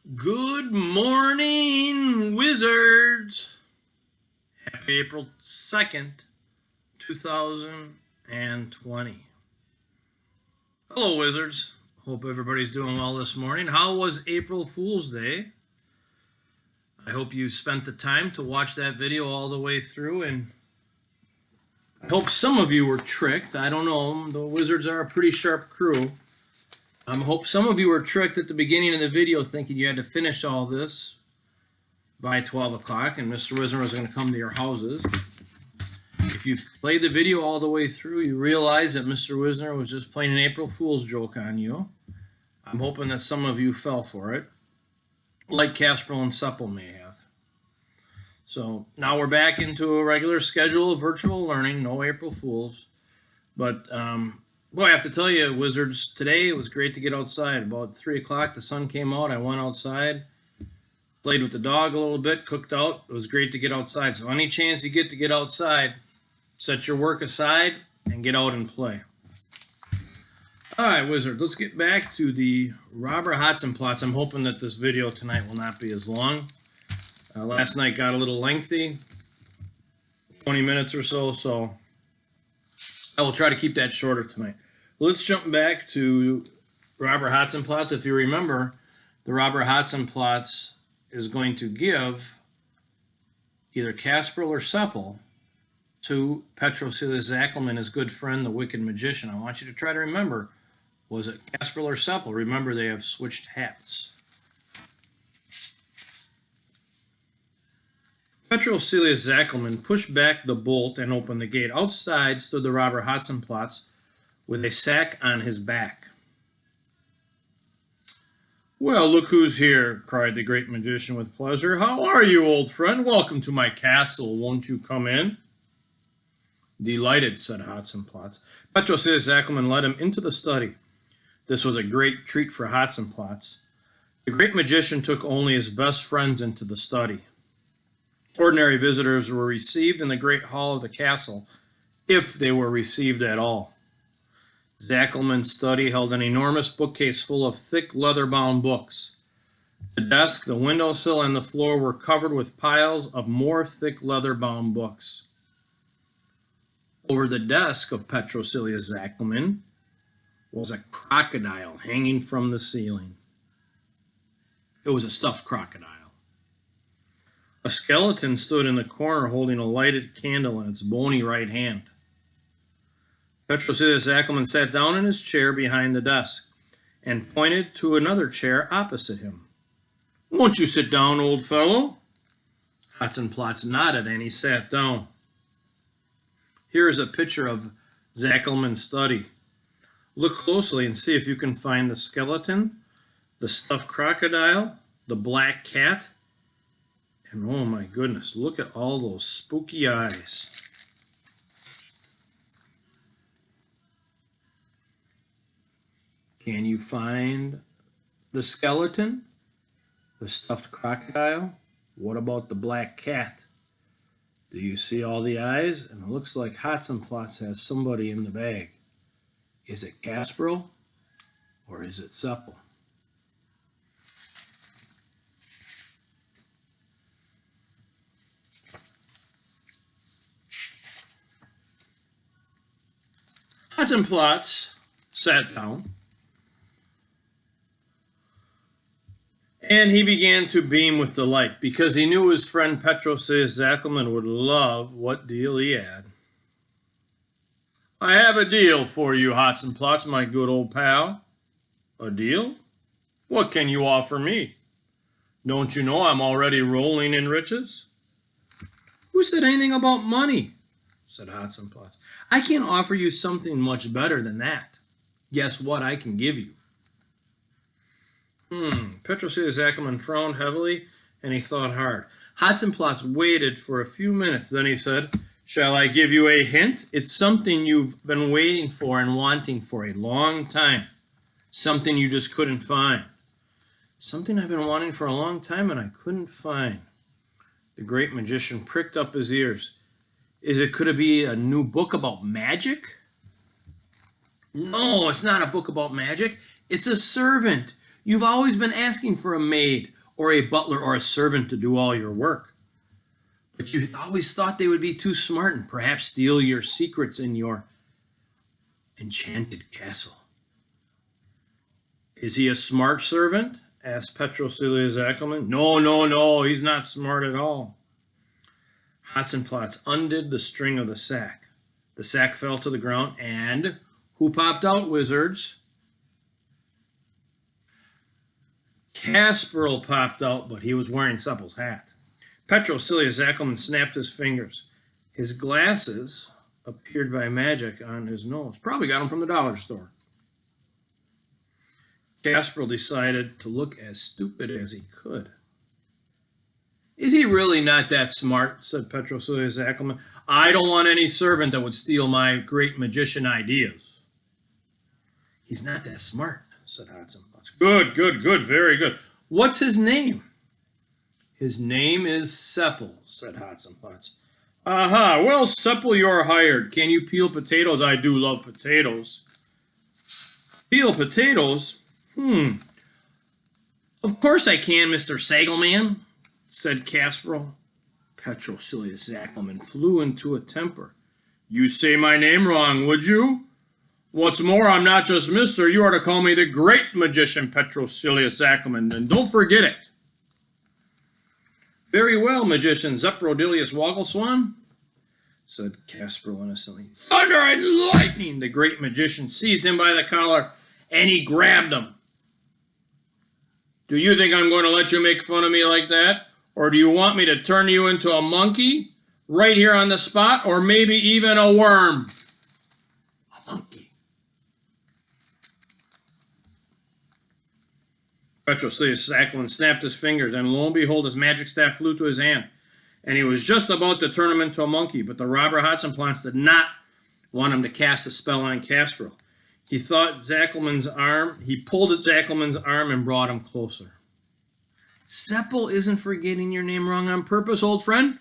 Good morning, Wizards! Happy April 2nd, 2020. Hello, Wizards. Hope everybody's doing well this morning. How was April Fool's Day? I hope you spent the time to watch that video all the way through, and I hope some of you were tricked. I don't know. The Wizards are a pretty sharp crew. I hope some of you were tricked at the beginning of the video thinking you had to finish all this by 12 o'clock and Mr. Wizard was going to come to your houses. If you've played the video all the way through, you realize that Mr. Wisner was just playing an April Fool's joke on you. I'm hoping that some of you fell for it, like Casperl and Supple may have. So now we're back into a regular schedule of virtual learning, no April Fools. But boy, I have to tell you, Wizards, today it was great to get outside. About 3 o'clock, the sun came out. I went outside, played with the dog a little bit, cooked out. It was great to get outside. So any chance you get to get outside, set your work aside and get out and play. All right, Wizard, let's get back to the Robber Hotzenplotz. I'm hoping that this video tonight will not be as long. Last night got a little lengthy, 20 minutes or so, so I will try to keep that shorter tonight. Let's jump back to Robber Hotzenplotz. If you remember, the Robber Hotzenplotz is going to give either Casperl or Supple to Petrocilius Zackelman, his good friend, the Wicked Magician. I want you to try to remember, was it Casperl or Supple? Remember, they have switched hats. Petrocilius Zackelman pushed back the bolt and opened the gate. Outside stood the Robber Hotzenplotz with a sack on his back. "Well, look who's here," cried the great magician with pleasure. "How are you, old friend? Welcome to my castle. Won't you come in?" "Delighted," said Hotzenplotz. Petrocilius Zackelman led him into the study. This was a great treat for Hotzenplotz. The great magician took only his best friends into the study. Ordinary visitors were received in the great hall of the castle, if they were received at all. Zackelman's study held an enormous bookcase full of thick leather-bound books. The desk, the windowsill, and the floor were covered with piles of more thick leather-bound books. Over the desk of Petrocilius Zackelman was a crocodile hanging from the ceiling. It was a stuffed crocodile. A skeleton stood in the corner holding a lighted candle in its bony right hand. Petrocilius Zackelman sat down in his chair behind the desk and pointed to another chair opposite him. "Won't you sit down, old fellow?" Hotzenplotz nodded and he sat down. Here is a picture of Zackelman's study. Look closely and see if you can find the skeleton, the stuffed crocodile, the black cat, and oh my goodness, look at all those spooky eyes. Can you find the skeleton, the stuffed crocodile? What about the black cat? Do you see all the eyes? And it looks like Hotzenplotz has somebody in the bag. Is it Casperl or is it Supple? Hotzenplotz sat down and he began to beam with delight because he knew his friend Petrocilius Zackelman would love what deal he had. "I have a deal for you, Hotzenplotz, my good old pal." "A deal? What can you offer me? Don't you know I'm already rolling in riches?" "Who said anything about money?" said Hotzenplotz. "I can offer you something much better than that. Guess what I can give you?" Petrocilius Zackelman frowned heavily, and he thought hard. Hotzenplotz waited for a few minutes. Then he said, "Shall I give you a hint? It's something you've been waiting for and wanting for a long time. Something you just couldn't find." "Something I've been wanting for a long time and I couldn't find." The great magician pricked up his ears. Could it be a new book about magic?" "No, it's not a book about magic. It's a servant. You've always been asking for a maid. or a butler or a servant to do all your work. But you always thought they would be too smart and perhaps steal your secrets in your enchanted castle. Is he a smart servant? Asked Petrocilia Zachelman. No, he's not smart at all. Hotzenplotz undid the string of the sack. The sack fell to the ground, and who popped out, wizards? Kasperl popped out, but he was wearing Seppel's hat. Petrocilia Zachelman snapped his fingers. His glasses appeared by magic on his nose. Probably got them from the dollar store. Kasperl decided to look as stupid as he could. Is he really not that smart? Said Petrocilia Zachelman. I don't want any servant that would steal my great magician ideas. He's not that smart, said Hotzenplotz. Good, very good. What's his name? His name is Seppel, said Hotzenplotz. Aha, well, Seppel, you're hired. Can you peel potatoes? I do love potatoes. Peel potatoes? Of course I can, Mr. Sagelman, said Kasperl. Petrocilia Zachelman flew into a temper. You say my name wrong, would you? What's more, I'm not just Mr. You are to call me the great magician Petrocilia Zachelman, and don't forget it. Very well, magician Zeprodilius Woggleswan, said Kasperl innocently. Thunder and lightning! The great magician seized him by the collar, and he grabbed him. Do you think I'm going to let you make fun of me like that? Or do you want me to turn you into a monkey right here on the spot, or maybe even a worm? A monkey. Petrocilia Zachelman snapped his fingers, and lo and behold, his magic staff flew to his hand, and he was just about to turn him into a monkey, but the robber Hotzenplotz did not want him to cast a spell on Kasperl. He pulled at Zachelman's arm and brought him closer. Seppel isn't forgetting your name wrong on purpose, old friend.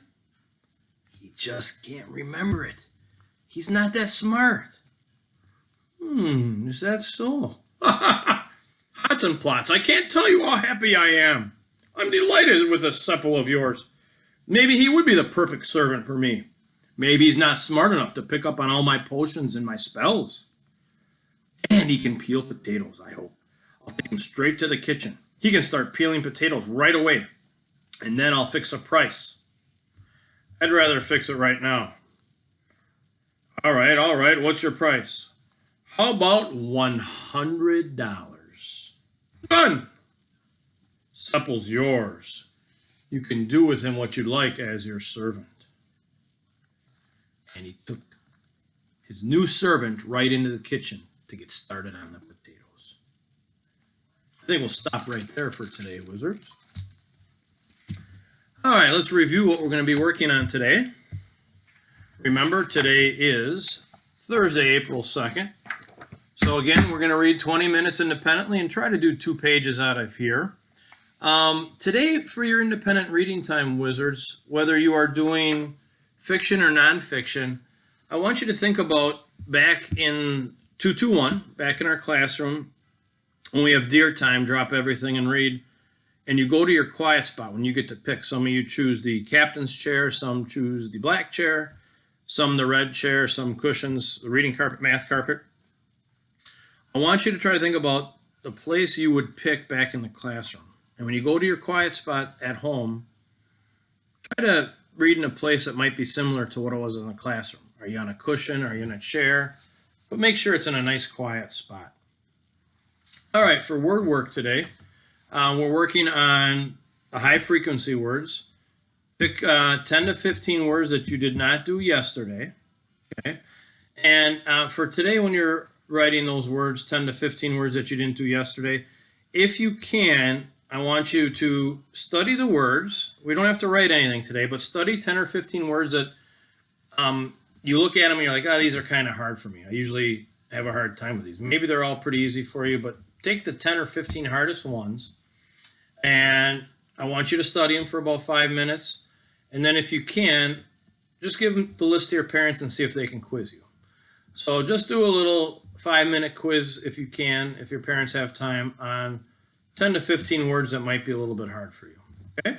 He just can't remember it. He's not that smart. Is that so? Hotzenplotz, I can't tell you how happy I am. I'm delighted with this Seppel of yours. Maybe he would be the perfect servant for me. Maybe he's not smart enough to pick up on all my potions and my spells. And he can peel potatoes, I hope. I'll take him straight to the kitchen. He can start peeling potatoes right away. And then I'll fix a price. I'd rather fix it right now. All right. What's your price? How about $100? Done. Seppel's yours. You can do with him what you like as your servant. And he took his new servant right into the kitchen to get started on the potatoes. I think we'll stop right there for today, wizards. All right, let's review what we're going to be working on today. Remember, today is Thursday, April 2nd. So again, we're going to read 20 minutes independently and try to do 2 pages out of here. Today, for your independent reading time, wizards, whether you are doing fiction or nonfiction, I want you to think about back in 221, back in our classroom, when we have deer time, drop everything and read, and you go to your quiet spot when you get to pick. Some of you choose the captain's chair, some choose the black chair, some the red chair, some cushions, the reading carpet, math carpet. I want you to try to think about the place you would pick back in the classroom. And when you go to your quiet spot at home, try to read in a place that might be similar to what it was in the classroom. Are you on a cushion? Are you in a chair? But make sure it's in a nice quiet spot. All right, for word work today, we're working on the high frequency words. Pick 10 to 15 words that you did not do yesterday. Okay, and for today, when you're writing those words, 10 to 15 words that you didn't do yesterday, if you can, I want you to study the words. We don't have to write anything today, but study 10 or 15 words that you look at them and you're like, these are kind of hard for me. I usually have a hard time with these. Maybe they're all pretty easy for you, but take the 10 or 15 hardest ones, and I want you to study them for about 5 minutes. And then if you can, just give them the list to your parents and see if they can quiz you. So just do a little 5-minute quiz if you can, if your parents have time, on 10 to 15 words that might be a little bit hard for you. Okay?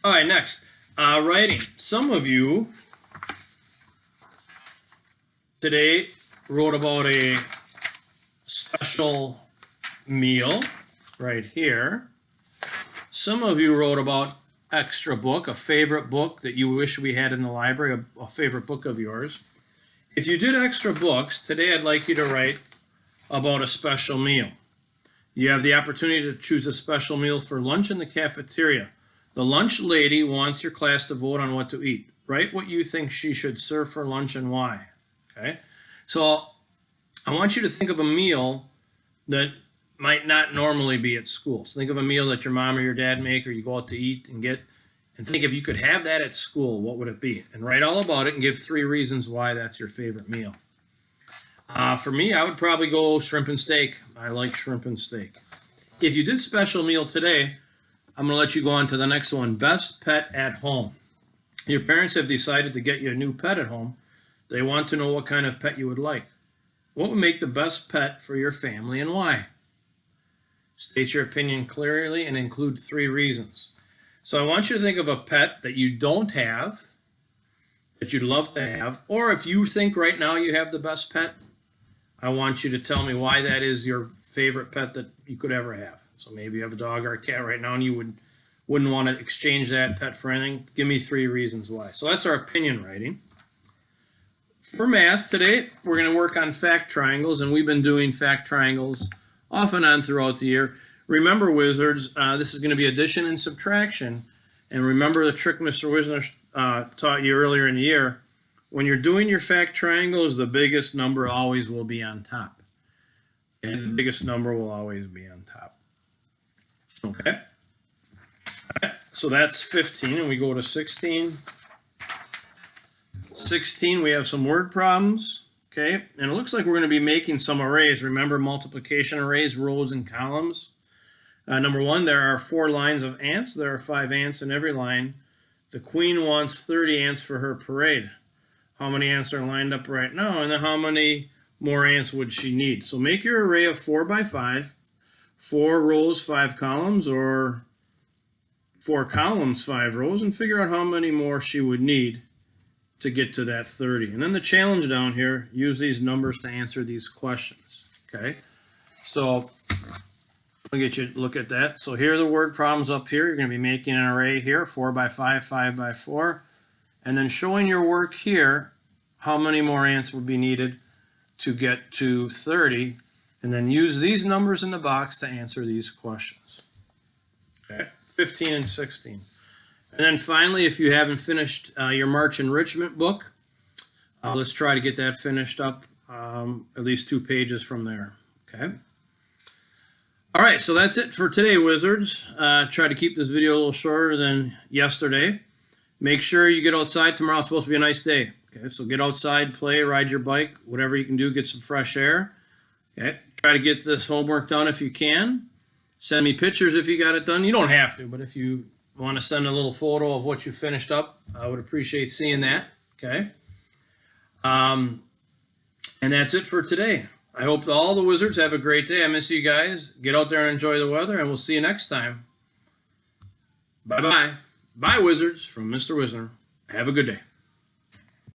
All right, next. Writing. Some of you today wrote about a special meal right here. Some of you wrote about extra book, a favorite book that you wish we had in the library, a favorite book of yours. If you did extra books, today I'd like you to write about a special meal. You have the opportunity to choose a special meal for lunch in the cafeteria. The lunch lady wants your class to vote on what to eat. Write what you think she should serve for lunch and why. Okay? So I want you to think of a meal that might not normally be at school. So think of a meal that your mom or your dad make or you go out to eat and get, and think if you could have that at school, what would it be? And write all about it and give 3 reasons why that's your favorite meal. For me, I would probably go shrimp and steak. I like shrimp and steak. If you did special meal today, I'm going to let you go on to the next one. Best pet at home. Your parents have decided to get you a new pet at home. They want to know what kind of pet you would like. What would make the best pet for your family and why? State your opinion clearly and include 3 reasons. So I want you to think of a pet that you don't have, that you'd love to have, or if you think right now you have the best pet, I want you to tell me why that is your favorite pet that you could ever have. So maybe you have a dog or a cat right now and you wouldn't want to exchange that pet for anything. Give me 3 reasons why. So that's our opinion writing. For math today, we're going to work on fact triangles, and we've been doing fact triangles off and on throughout the year. Remember, Wizards, this is going to be addition and subtraction. And remember the trick Mr. Wisner taught you earlier in the year. When you're doing your fact triangles, the biggest number always will be on top. And the biggest number will always be on top. Okay? So that's 15, and we go to 16. 16, we have some word problems. Okay? And it looks like we're going to be making some arrays. Remember multiplication arrays, rows and columns. Number 1, there are 4 lines of ants. There are 5 ants in every line. The queen wants 30 ants for her parade. How many ants are lined up right now? And then how many more ants would she need? So make your array of 4 by 5. 4 rows, 5 columns, or 4 columns, 5 rows, and figure out how many more she would need to get to that 30. And then the challenge down here, use these numbers to answer these questions. Okay? So I'll get you to look at that. So here are the word problems up here. You're going to be making an array here, 4 by 5, 5 by 4. And then showing your work here, how many more ants would be needed to get to 30. And then use these numbers in the box to answer these questions. Okay, 15 and 16. And then finally, if you haven't finished your March enrichment book, let's try to get that finished up at least 2 pages from there. Okay. All right, so that's it for today, Wizards. Try to keep this video a little shorter than yesterday. Make sure you get outside. Tomorrow it's supposed to be a nice day. Okay, so get outside, play, ride your bike, whatever you can do, get some fresh air. Okay, try to get this homework done if you can. Send me pictures if you got it done. You don't have to, but if you want to send a little photo of what you finished up, I would appreciate seeing that. Okay. And that's it for today. I hope all the Wizards have a great day. I miss you guys. Get out there and enjoy the weather, and we'll see you next time. Bye-bye. Bye, Wizards, from Mr. Wisner. Have a good day.